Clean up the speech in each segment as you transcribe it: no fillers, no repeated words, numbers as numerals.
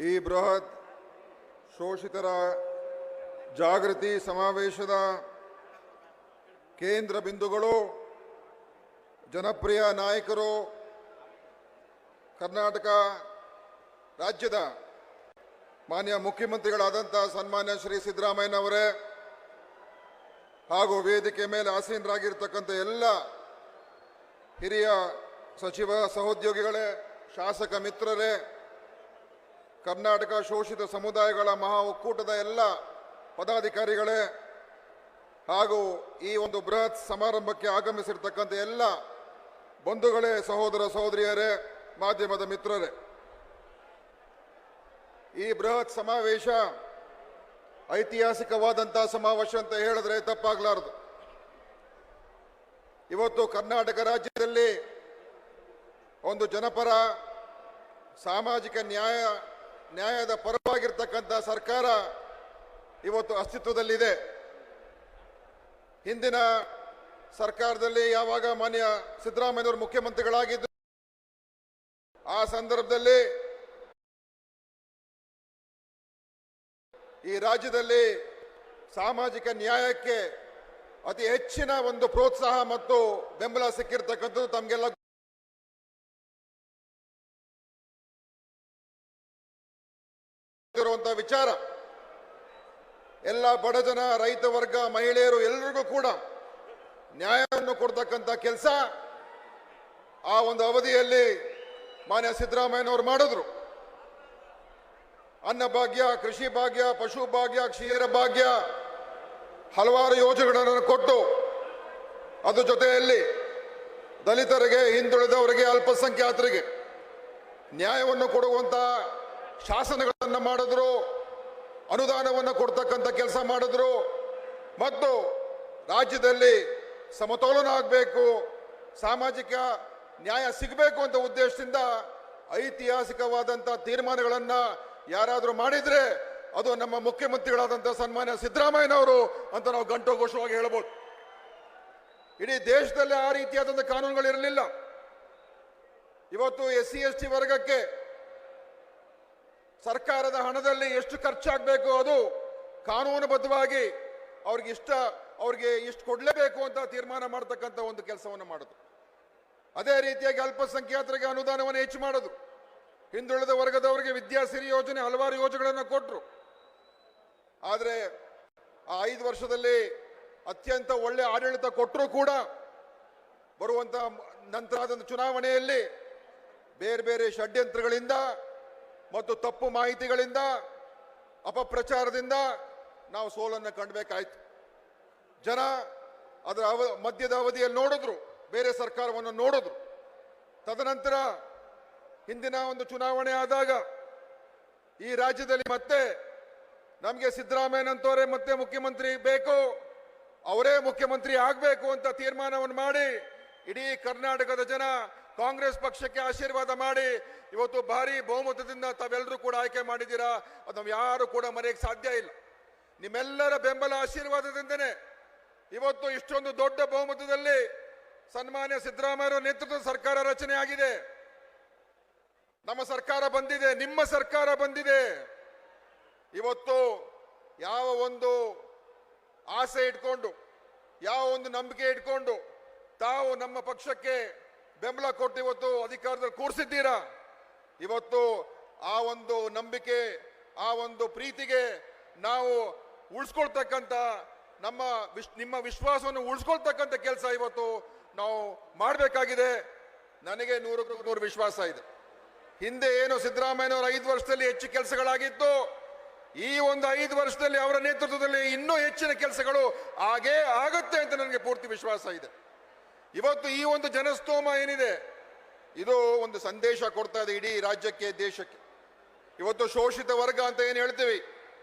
ಈ ಬೃಹತ್ ಶೋಷಿತರ ಜಾಗೃತಿ ಸಮಾವೇಶದ ಕೇಂದ್ರ ಬಿಂದುಗಳು ಜನಪ್ರಿಯ ನಾಯಕರು, ಕರ್ನಾಟಕ ರಾಜ್ಯದ ಮಾನ್ಯ ಮುಖ್ಯಮಂತ್ರಿಗಳಾದಂಥ ಸನ್ಮಾನ್ಯ ಶ್ರೀ ಸಿದ್ದರಾಮಯ್ಯನವರೇ ಹಾಗೂ ವೇದಿಕೆ ಮೇಲೆ ಆಸೀನರಾಗಿರ್ತಕ್ಕಂಥ ಎಲ್ಲ ಹಿರಿಯ ಸಚಿವ ಸಹೋದ್ಯೋಗಿಗಳೇ, ಶಾಸಕ ಮಿತ್ರರೇ, ಕರ್ನಾಟಕ ಶೋಷಿತ ಸಮುದಾಯಗಳ ಮಹಾ ಒಕ್ಕೂಟದ ಎಲ್ಲ ಪದಾಧಿಕಾರಿಗಳೇ ಹಾಗೂ ಈ ಒಂದು ಬೃಹತ್ ಸಮಾರಂಭಕ್ಕೆ ಆಗಮಿಸಿರ್ತಕ್ಕಂಥ ಎಲ್ಲ ಬಂಧುಗಳೇ, ಸಹೋದರ ಸಹೋದರಿಯರೇ, ಮಾಧ್ಯಮದ ಮಿತ್ರರೇ, ಈ ಬೃಹತ್ ಸಮಾವೇಶ ಐತಿಹಾಸಿಕವಾದಂಥ ಸಮಾವೇಶ ಅಂತ ಹೇಳಿದ್ರೆ ತಪ್ಪಾಗಲಾರದು. ಇವತ್ತು ಕರ್ನಾಟಕ ರಾಜ್ಯದಲ್ಲಿ ಒಂದು ಜನಪರ ಸಾಮಾಜಿಕ ನ್ಯಾಯದ ಪರವಾಗಿರ್ತಕ್ಕಂಥ ಸರ್ಕಾರ ಇವತ್ತು ಅಸ್ತಿತ್ವದಲ್ಲಿದೆ. ಹಿಂದಿನ ಸರ್ಕಾರದಲ್ಲಿ ಯಾವಾಗ ಮಾನ್ಯ ಸಿದ್ದರಾಮಯ್ಯನವರು ಮುಖ್ಯಮಂತ್ರಿಗಳಾಗಿದ್ದರು, ಆ ಸಂದರ್ಭದಲ್ಲಿ ಈ ರಾಜ್ಯದಲ್ಲಿ ಸಾಮಾಜಿಕ ನ್ಯಾಯಕ್ಕೆ ಅತಿ ಹೆಚ್ಚಿನ ಒಂದು ಪ್ರೋತ್ಸಾಹ ಮತ್ತು ಬೆಂಬಲ ಸಿಕ್ಕಿರ್ತಕ್ಕಂಥದ್ದು ತಮಗೆಲ್ಲ ಇರುವಂತಹ ವಿಚಾರ. ಎಲ್ಲ ಬಡಜನ, ರೈತ ವರ್ಗ, ಮಹಿಳೆಯರು ಎಲ್ಲರಿಗೂ ಕೂಡ ನ್ಯಾಯವನ್ನು ಕೊಡ್ತಕ್ಕಂಥ ಕೆಲಸ ಆ ಒಂದು ಅವಧಿಯಲ್ಲಿ ಮಾನ್ಯ ಸಿದ್ದರಾಮಯ್ಯನವರು ಮಾಡಿದ್ರು. ಅನ್ನ ಭಾಗ್ಯ, ಕೃಷಿ ಭಾಗ್ಯ, ಪಶು ಭಾಗ್ಯ, ಕ್ಷೀರ ಭಾಗ್ಯ, ಹಲವಾರು ಯೋಜನೆಗಳನ್ನು ಕೊಟ್ಟು ಅದ್ರ ಜೊತೆಯಲ್ಲಿ ದಲಿತರಿಗೆ, ಹಿಂದುಳಿದವರಿಗೆ, ಅಲ್ಪಸಂಖ್ಯಾತರಿಗೆ ನ್ಯಾಯವನ್ನು ಕೊಡುವಂತ ಶಾಸನಗಳನ್ನು ಮಾಡಿದ್ರು, ಅನುದಾನವನ್ನು ಕೊಡ್ತಕ್ಕಂಥ ಕೆಲಸ ಮಾಡಿದ್ರು ಮತ್ತು ರಾಜ್ಯದಲ್ಲಿ ಸಮತೋಲನ ಆಗಬೇಕು, ಸಾಮಾಜಿಕ ನ್ಯಾಯ ಸಿಗಬೇಕು ಅಂತ ಉದ್ದೇಶದಿಂದ ಐತಿಹಾಸಿಕವಾದಂಥ ತೀರ್ಮಾನಗಳನ್ನು ಯಾರಾದರೂ ಮಾಡಿದ್ರೆ ಅದು ನಮ್ಮ ಮುಖ್ಯಮಂತ್ರಿಗಳಾದಂಥ ಸನ್ಮಾನ್ಯ ಸಿದ್ದರಾಮಯ್ಯನವರು ಅಂತ ನಾವು ಘಂಟೋಘೋಷವಾಗಿ ಹೇಳ್ಬೋದು. ಇಡೀ ದೇಶದಲ್ಲಿ ಆ ರೀತಿಯಾದಂಥ ಕಾನೂನುಗಳಿರಲಿಲ್ಲ. ಇವತ್ತು SC ST ವರ್ಗಕ್ಕೆ ಸರ್ಕಾರದ ಹಣದಲ್ಲಿ ಎಷ್ಟು ಖರ್ಚಾಗಬೇಕು ಅದು ಕಾನೂನುಬದ್ಧವಾಗಿ ಅವ್ರಿಗೆ ಇಷ್ಟು ಕೊಡಲೇಬೇಕು ಅಂತ ತೀರ್ಮಾನ ಮಾಡತಕ್ಕಂಥ ಒಂದು ಕೆಲಸವನ್ನು ಮಾಡಿದ್ರು. ಅದೇ ರೀತಿಯಾಗಿ ಅಲ್ಪಸಂಖ್ಯಾತರಿಗೆ ಅನುದಾನವನ್ನು ಹೆಚ್ಚು ಮಾಡಿದ್ರು. ಹಿಂದುಳಿದ ವರ್ಗದವರಿಗೆ ವಿದ್ಯಾಸಿರಿ ಯೋಜನೆ, ಹಲವಾರು ಯೋಜನೆಗಳನ್ನು ಕೊಟ್ಟರು. ಆದರೆ ಆ 5 ವರ್ಷದಲ್ಲಿ ಅತ್ಯಂತ ಒಳ್ಳೆ ಆಡಳಿತ ಕೊಟ್ಟರೂ ಕೂಡ ಬರುವಂತ ನಂತರದ ಚುನಾವಣೆಯಲ್ಲಿ ಬೇರೆ ಬೇರೆ ಷಡ್ಯಂತ್ರಗಳಿಂದ ಮತ್ತು ತಪ್ಪು ಮಾಹಿತಿಗಳಿಂದ, ಅಪಪ್ರಚಾರದಿಂದ ನಾವು ಸೋಲನ್ನು ಕಂಡಬೇಕಾಯ್ತು. ಜನ ಅದರ ಮಧ್ಯದ ಅವಧಿಯಲ್ಲಿ ನೋಡಿದ್ರು, ಬೇರೆ ಸರ್ಕಾರವನ್ನು ನೋಡಿದ್ರು. ತದನಂತರ ಹಿಂದಿನ ಒಂದು ಚುನಾವಣೆ ಆದಾಗ ಈ ರಾಜ್ಯದಲ್ಲಿ ಮತ್ತೆ ನಮಗೆ ಸಿದ್ದರಾಮಯ್ಯನಂತವರೇ ಮತ್ತೆ ಮುಖ್ಯಮಂತ್ರಿ ಬೇಕು, ಅವರೇ ಮುಖ್ಯಮಂತ್ರಿ ಆಗಬೇಕು ಅಂತ ತೀರ್ಮಾನವನ್ನು ಮಾಡಿ ಇಡೀ ಕರ್ನಾಟಕದ ಜನ ಕಾಂಗ್ರೆಸ್ ಪಕ್ಷಕ್ಕೆ ಆಶೀರ್ವಾದ ಮಾಡಿ ಇವತ್ತು ಭಾರಿ ಬಹುಮತದಿಂದ ತಾವೆಲ್ಲರೂ ಕೂಡ ಆಯ್ಕೆ ಮಾಡಿದ್ದೀರಾ. ಅದು ಯಾರು ಕೂಡ ಮರೆಯಕ್ಕೆ ಸಾಧ್ಯ ಇಲ್ಲ. ನಿಮ್ಮೆಲ್ಲರ ಬೆಂಬಲ, ಆಶೀರ್ವಾದದಿಂದನೇ ಇವತ್ತು ಇಷ್ಟೊಂದು ದೊಡ್ಡ ಬಹುಮತದಲ್ಲಿ ಸನ್ಮಾನ್ಯ ಸಿದ್ದರಾಮಯ್ಯ ನೇತೃತ್ವದ ಸರ್ಕಾರ ರಚನೆ ಆಗಿದೆ. ನಮ್ಮ ಸರ್ಕಾರ ಬಂದಿದೆ, ನಿಮ್ಮ ಸರ್ಕಾರ ಬಂದಿದೆ. ಇವತ್ತು ಯಾವ ಒಂದು ಆಸೆ ಇಟ್ಕೊಂಡು, ಯಾವ ಒಂದು ನಂಬಿಕೆ ಇಟ್ಕೊಂಡು ತಾವು ನಮ್ಮ ಪಕ್ಷಕ್ಕೆ ಬೆಂಬಲ ಕೊಟ್ಟು ಇವತ್ತು ಅಧಿಕಾರದಲ್ಲಿ ಕೂರಿಸಿದ್ದೀರಾ, ಇವತ್ತು ಆ ಒಂದು ನಂಬಿಕೆ, ಆ ಒಂದು ಪ್ರೀತಿಗೆ ನಾವು ಉಳಿಸ್ಕೊಳ್ತಕ್ಕಂಥ ನಿಮ್ಮ ವಿಶ್ವಾಸವನ್ನು ಉಳಿಸ್ಕೊಳ್ತಕ್ಕಂಥ ಕೆಲಸ ಇವತ್ತು ನಾವು ಮಾಡಬೇಕಾಗಿದೆ. ನನಗೆ 100% ವಿಶ್ವಾಸ ಇದೆ. ಹಿಂದೆ ಏನು ಸಿದ್ದರಾಮಯ್ಯನವರ 5 ವರ್ಷದಲ್ಲಿ ಹೆಚ್ಚು ಕೆಲಸಗಳಾಗಿತ್ತು, ಈ ಒಂದು 5 ವರ್ಷದಲ್ಲಿ ಅವರ ನೇತೃತ್ವದಲ್ಲಿ ಇನ್ನೂ ಹೆಚ್ಚಿನ ಕೆಲಸಗಳು ಆಗೇ ಆಗುತ್ತೆ ಅಂತ ನನಗೆ ಪೂರ್ತಿ ವಿಶ್ವಾಸ ಇದೆ. ಇವತ್ತು ಈ ಒಂದು ಜನಸ್ತೋಮ ಏನಿದೆ, ಇದು ಒಂದು ಸಂದೇಶ ಕೊಡ್ತಾ ಇದೆ ಇಡೀ ರಾಜ್ಯಕ್ಕೆ, ದೇಶಕ್ಕೆ. ಇವತ್ತು ಶೋಷಿತ ವರ್ಗ ಅಂತ ಏನು ಹೇಳ್ತೀವಿ,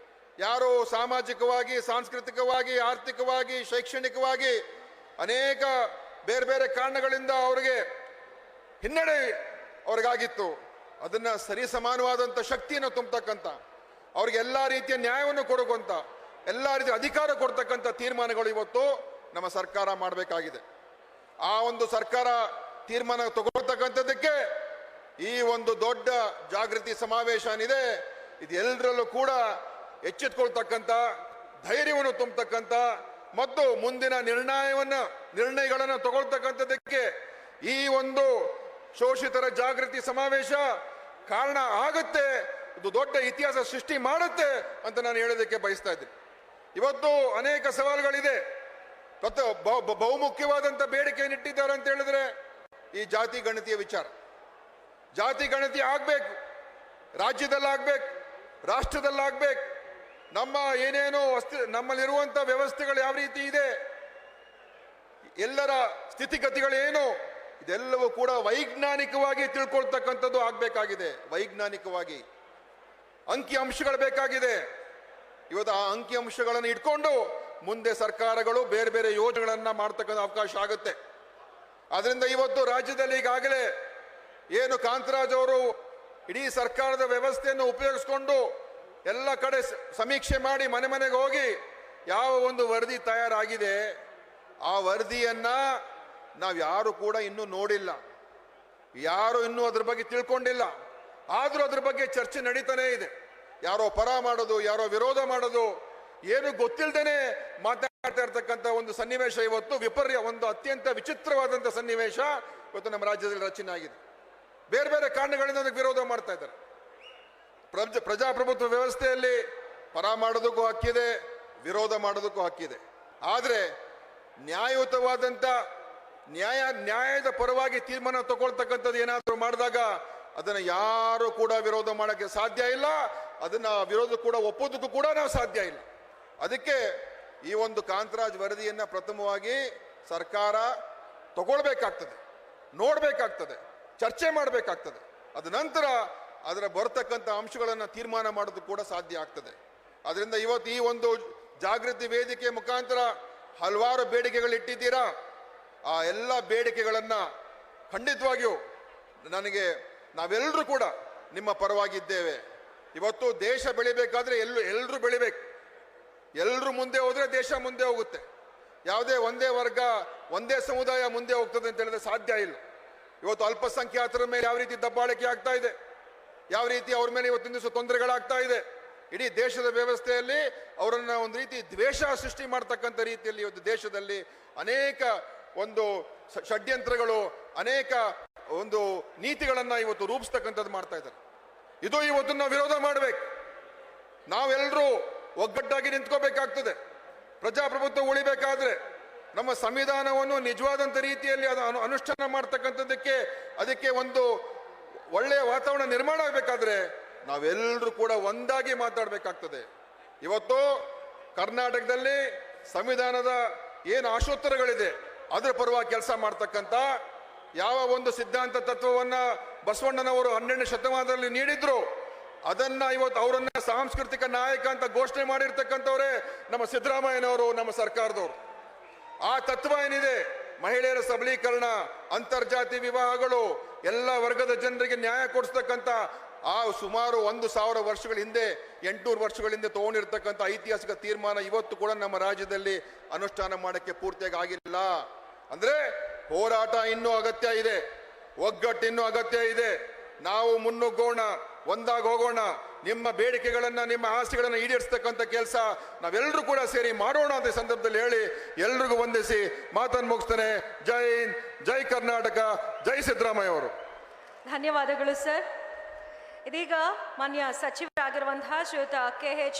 ಯಾರು ಸಾಮಾಜಿಕವಾಗಿ, ಸಾಂಸ್ಕೃತಿಕವಾಗಿ, ಆರ್ಥಿಕವಾಗಿ, ಶೈಕ್ಷಣಿಕವಾಗಿ ಅನೇಕ ಬೇರೆ ಬೇರೆ ಕಾರಣಗಳಿಂದ ಅವರಿಗೆ ಹಿನ್ನಡೆ ಅವ್ರಿಗಾಗಿತ್ತು, ಅದನ್ನ ಸರಿ ಸಮಾನವಾದಂಥ ಶಕ್ತಿಯನ್ನು ತುಂಬತಕ್ಕಂಥ, ಅವ್ರಿಗೆ ಎಲ್ಲ ರೀತಿಯ ನ್ಯಾಯವನ್ನು ಕೊಡುವಂತ, ಎಲ್ಲ ರೀತಿಯ ಅಧಿಕಾರ ಕೊಡ್ತಕ್ಕಂಥ ತೀರ್ಮಾನಗಳು ಇವತ್ತು ನಮ್ಮ ಸರ್ಕಾರ ಮಾಡಬೇಕಾಗಿದೆ. ಆ ಒಂದು ಸರ್ಕಾರ ತೀರ್ಮಾನ ತಗೊಳ್ತಕ್ಕಂಥದ್ದಕ್ಕೆ ಈ ಒಂದು ದೊಡ್ಡ ಜಾಗೃತಿ ಸಮಾವೇಶ ಏನಿದೆ ಇದೆಲ್ಲರಲ್ಲೂ ಕೂಡ ಎಚ್ಚೆತ್ಕೊಳ್ತಕ್ಕಂಥ, ಧೈರ್ಯವನ್ನು ತುಂಬತಕ್ಕಂಥ ಮತ್ತು ಮುಂದಿನ ನಿರ್ಣಯಗಳನ್ನು ತಗೊಳ್ತಕ್ಕಂಥದ್ದಕ್ಕೆ ಈ ಒಂದು ಶೋಷಿತರ ಜಾಗೃತಿ ಸಮಾವೇಶ ಕಾರಣ ಆಗುತ್ತೆ. ಇದು ದೊಡ್ಡ ಇತಿಹಾಸ ಸೃಷ್ಟಿ ಮಾಡುತ್ತೆ ಅಂತ ನಾನು ಹೇಳೋದಕ್ಕೆ ಬಯಸ್ತಾ ಇದ್ದೀನಿ. ಇವತ್ತು ಅನೇಕ ಸವಾಲುಗಳಿದೆ. ಬಹುಮುಖ್ಯವಾದಂಥ ಬೇಡಿಕೆಯನ್ನು ಇಟ್ಟಿದ್ದಾರೆ ಅಂತ ಹೇಳಿದ್ರೆ ಈ ಜಾತಿ ಗಣತಿಯ ವಿಚಾರ. ಜಾತಿ ಗಣತಿ ಆಗ್ಬೇಕು, ರಾಜ್ಯದಲ್ಲಾಗ್ಬೇಕು, ರಾಷ್ಟ್ರದಲ್ಲಾಗ್ಬೇಕು. ನಮ್ಮ ಏನೇನು ನಮ್ಮಲ್ಲಿರುವಂಥ ವ್ಯವಸ್ಥೆಗಳು ಯಾವ ರೀತಿ ಇದೆ, ಎಲ್ಲರ ಸ್ಥಿತಿಗತಿಗಳೇನು, ಇದೆಲ್ಲವೂ ಕೂಡ ವೈಜ್ಞಾನಿಕವಾಗಿ ತಿಳ್ಕೊಳ್ತಕ್ಕಂಥದ್ದು ಆಗ್ಬೇಕಾಗಿದೆ. ವೈಜ್ಞಾನಿಕವಾಗಿ ಅಂಕಿ ಅಂಶಗಳು ಬೇಕಾಗಿದೆ. ಇವತ್ತು ಆ ಅಂಕಿ ಅಂಶಗಳನ್ನು ಇಟ್ಕೊಂಡು ಮುಂದೆ ಸರ್ಕಾರಗಳು ಬೇರೆ ಬೇರೆ ಯೋಜನೆಗಳನ್ನ ಮಾಡ್ತಕ್ಕಂಥ ಅವಕಾಶ ಆಗುತ್ತೆ. ಆದ್ರಿಂದ ಇವತ್ತು ರಾಜ್ಯದಲ್ಲಿ ಈಗಾಗಲೇ ಏನು ಕಾಂತರಾಜ್ ಅವರು ಇಡೀ ಸರ್ಕಾರದ ವ್ಯವಸ್ಥೆಯನ್ನು ಉಪಯೋಗಿಸ್ಕೊಂಡು ಎಲ್ಲ ಕಡೆ ಸಮೀಕ್ಷೆ ಮಾಡಿ ಮನೆ ಮನೆಗೆ ಹೋಗಿ ಯಾವ ಒಂದು ವರದಿ ತಯಾರಾಗಿದೆ, ಆ ವರದಿಯನ್ನ ನಾವು ಯಾರು ಕೂಡ ಇನ್ನೂ ನೋಡಿಲ್ಲ, ಯಾರು ಇನ್ನೂ ಅದ್ರ ಬಗ್ಗೆ ತಿಳ್ಕೊಂಡಿಲ್ಲ. ಆದ್ರೂ ಅದ್ರ ಬಗ್ಗೆ ಚರ್ಚೆ ನಡೀತಾನೆ ಇದೆ. ಯಾರೋ ಪರ ಮಾಡೋದು, ಯಾರೋ ವಿರೋಧ ಮಾಡೋದು, ಏನು ಗೊತ್ತಿಲ್ಲದೇನೆ ಮಾತಾಡ್ತಾ ಇರ್ತಕ್ಕಂಥ ಒಂದು ಸನ್ನಿವೇಶ ಇವತ್ತು ಒಂದು ಅತ್ಯಂತ ವಿಚಿತ್ರವಾದಂಥ ಸನ್ನಿವೇಶ ಇವತ್ತು ನಮ್ಮ ರಾಜ್ಯದಲ್ಲಿ ರಚನೆ ಆಗಿದೆ. ಬೇರೆ ಬೇರೆ ಕಾರಣಗಳಿಂದ ಅದಕ್ಕೆ ವಿರೋಧ ಮಾಡ್ತಾ ಇದ್ದಾರೆ. ಪ್ರಜಾಪ್ರಭುತ್ವ ವ್ಯವಸ್ಥೆಯಲ್ಲಿ ಪರ ಮಾಡೋದಕ್ಕೂ ಹಕ್ಕಿದೆ, ವಿರೋಧ ಮಾಡೋದಕ್ಕೂ ಹಕ್ಕಿದೆ. ಆದರೆ ನ್ಯಾಯಯುತವಾದಂಥ ನ್ಯಾಯದ ಪರವಾಗಿ ತೀರ್ಮಾನ ತಗೊಳ್ತಕ್ಕಂಥದ್ದು ಏನಾದರೂ ಮಾಡಿದಾಗ ಅದನ್ನು ಯಾರು ಕೂಡ ವಿರೋಧ ಮಾಡೋಕ್ಕೆ ಸಾಧ್ಯ ಇಲ್ಲ. ಅದನ್ನ ವಿರೋಧ ಕೂಡ ಒಪ್ಪೋದಕ್ಕೂ ಕೂಡ ನಾವು ಸಾಧ್ಯ ಇಲ್ಲ. ಅದಕ್ಕೆ ಈ ಒಂದು ಕಾಂತರಾಜ್ ವರದಿಯನ್ನ ಪ್ರಥಮವಾಗಿ ಸರ್ಕಾರ ತಗೊಳ್ಬೇಕಾಗ್ತದೆ, ನೋಡ್ಬೇಕಾಗ್ತದೆ, ಚರ್ಚೆ ಮಾಡಬೇಕಾಗ್ತದೆ. ಅದ ನಂತರ ಅದರ ಬರ್ತಕ್ಕಂಥ ಅಂಶಗಳನ್ನು ತೀರ್ಮಾನ ಮಾಡೋದು ಕೂಡ ಸಾಧ್ಯ ಆಗ್ತದೆ. ಅದರಿಂದ ಇವತ್ತು ಈ ಒಂದು ಜಾಗೃತಿ ವೇದಿಕೆ ಮುಖಾಂತರ ಹಲವಾರು ಬೇಡಿಕೆಗಳು ಇಟ್ಟಿದ್ದೀರಾ. ಆ ಎಲ್ಲ ಬೇಡಿಕೆಗಳನ್ನ ಖಂಡಿತವಾಗಿಯೂ ನಾವೆಲ್ಲರೂ ಕೂಡ ನಿಮ್ಮ ಪರವಾಗಿದ್ದೇವೆ. ಇವತ್ತು ದೇಶ ಬೆಳಿಬೇಕಾದ್ರೆ ಎಲ್ಲರೂ ಬೆಳಿಬೇಕು. ಎಲ್ಲರೂ ಮುಂದೆ ಹೋದ್ರೆ ದೇಶ ಮುಂದೆ ಹೋಗುತ್ತೆ. ಯಾವುದೇ ಒಂದೇ ವರ್ಗ, ಒಂದೇ ಸಮುದಾಯ ಮುಂದೆ ಹೋಗ್ತದೆ ಅಂತ ಹೇಳಿದ್ರೆ ಸಾಧ್ಯ ಇಲ್ಲ. ಇವತ್ತು ಅಲ್ಪಸಂಖ್ಯಾತರ ಮೇಲೆ ಯಾವ ರೀತಿ ದಬ್ಬಾಳಿಕೆ ಆಗ್ತಾ ಇದೆ, ಯಾವ ರೀತಿ ಅವ್ರ ಮೇಲೆ ಇವತ್ತಿನ ದಿವಸ ತೊಂದರೆಗಳಾಗ್ತಾ ಇದೆ, ಇಡೀ ದೇಶದ ವ್ಯವಸ್ಥೆಯಲ್ಲಿ ಅವರನ್ನ ಒಂದು ರೀತಿ ದ್ವೇಷ ಸೃಷ್ಟಿ ಮಾಡ್ತಕ್ಕಂಥ ರೀತಿಯಲ್ಲಿ ಇವತ್ತು ದೇಶದಲ್ಲಿ ಅನೇಕ ಒಂದು ಷಡ್ಯಂತ್ರಗಳು, ಅನೇಕ ಒಂದು ನೀತಿಗಳನ್ನ ಇವತ್ತು ರೂಪಿಸ್ತಕ್ಕಂಥದ್ದು ಮಾಡ್ತಾ ಇದ್ದಾರೆ. ಇದು ಇವತ್ತು ನಾವು ವಿರೋಧ ಮಾಡಬೇಕು. ನಾವೆಲ್ಲರೂ ಒಗ್ಗಟ್ಟಾಗಿ ನಿಂತ್ಕೋಬೇಕಾಗ್ತದೆ. ಪ್ರಜಾಪ್ರಭುತ್ವ ಉಳಿಬೇಕಾದ್ರೆ ನಮ್ಮ ಸಂವಿಧಾನವನ್ನು ನಿಜವಾದಂಥ ರೀತಿಯಲ್ಲಿ ಅನುಷ್ಠಾನ ಮಾಡ್ತಕ್ಕಂಥದ್ದಕ್ಕೆ ಅದಕ್ಕೆ ಒಂದು ಒಳ್ಳೆಯ ವಾತಾವರಣ ನಿರ್ಮಾಣ ಆಗಬೇಕಾದ್ರೆ ನಾವೆಲ್ಲರೂ ಕೂಡ ಒಂದಾಗಿ ಮಾತಾಡಬೇಕಾಗ್ತದೆ. ಇವತ್ತು ಕರ್ನಾಟಕದಲ್ಲಿ ಸಂವಿಧಾನದ ಏನು ಆಶೋತ್ತರಗಳಿದೆ ಅದರ ಪರವಾಗಿ ಕೆಲಸ ಮಾಡ್ತಕ್ಕಂಥ ಯಾವ ಒಂದು ಸಿದ್ಧಾಂತ ತತ್ವವನ್ನ ಬಸವಣ್ಣನವರು 12ನೇ ಶತಮಾನದಲ್ಲಿ ನೀಡಿದ್ರು, ಅದನ್ನ ಇವತ್ತು ಅವರನ್ನ ಸಾಂಸ್ಕೃತಿಕ ನಾಯಕ ಅಂತ ಘೋಷಣೆ ಮಾಡಿರ್ತಕ್ಕಂಥವರೇ ನಮ್ಮ ಸಿದ್ದರಾಮಯ್ಯನವರು, ನಮ್ಮ ಸರ್ಕಾರದವರು. ಆ ತತ್ವ ಏನಿದೆ, ಮಹಿಳೆಯರ ಸಬಲೀಕರಣ, ಅಂತರ್ಜಾತಿ ವಿವಾಹಗಳು, ಎಲ್ಲ ವರ್ಗದ ಜನರಿಗೆ ನ್ಯಾಯ ಕೊಡಿಸ್ತಕ್ಕಂಥ ಆ ಸುಮಾರು 1000 ವರ್ಷಗಳ ಹಿಂದೆ, 800 ವರ್ಷಗಳ ಹಿಂದೆ ತಗೊಂಡಿರ್ತಕ್ಕಂಥ ಐತಿಹಾಸಿಕ ತೀರ್ಮಾನ ಇವತ್ತು ಕೂಡ ನಮ್ಮ ರಾಜ್ಯದಲ್ಲಿ ಅನುಷ್ಠಾನ ಮಾಡಕ್ಕೆ ಪೂರ್ತಿಯಾಗಿ ಆಗಿಲ್ಲ. ಅಂದ್ರೆ ಹೋರಾಟ ಇನ್ನೂ ಅಗತ್ಯ ಇದೆ, ಒಗ್ಗಟ್ಟು ಇನ್ನೂ ಅಗತ್ಯ ಇದೆ. ನಾವು ಮುನ್ನುಗ್ಗೋಣ, ಒಂದಾಗಿ ಹೋಗೋಣ. ನಿಮ್ಮ ಬೇಡಿಕೆಗಳನ್ನ, ನಿಮ್ಮ ಆಸೆಗಳನ್ನ ಈಡೇರಿಸ್ತಕ್ಕಂಥ ಕೆಲಸ ನಾವೆಲ್ಲರೂ ಕೂಡ ಸೇರಿ ಮಾಡೋಣ ಅಂತ ಸಂದರ್ಭದಲ್ಲಿ ಹೇಳಿ ಎಲ್ರಿಗೂ ವಂದಿಸಿ ಮಾತನ್ನು ಮುಗಿಸ್ತೇನೆ. ಜೈ ಹಿಂದ್, ಜೈ ಕರ್ನಾಟಕ, ಜೈ ಸಿದ್ದರಾಮಯ್ಯ ಅವರು. ಧನ್ಯವಾದಗಳು ಸರ್. ಇದೀಗ ಮಾನ್ಯ ಸಚಿವರಾಗಿರುವಂತಹ ಶ್ರೀಯುತ KH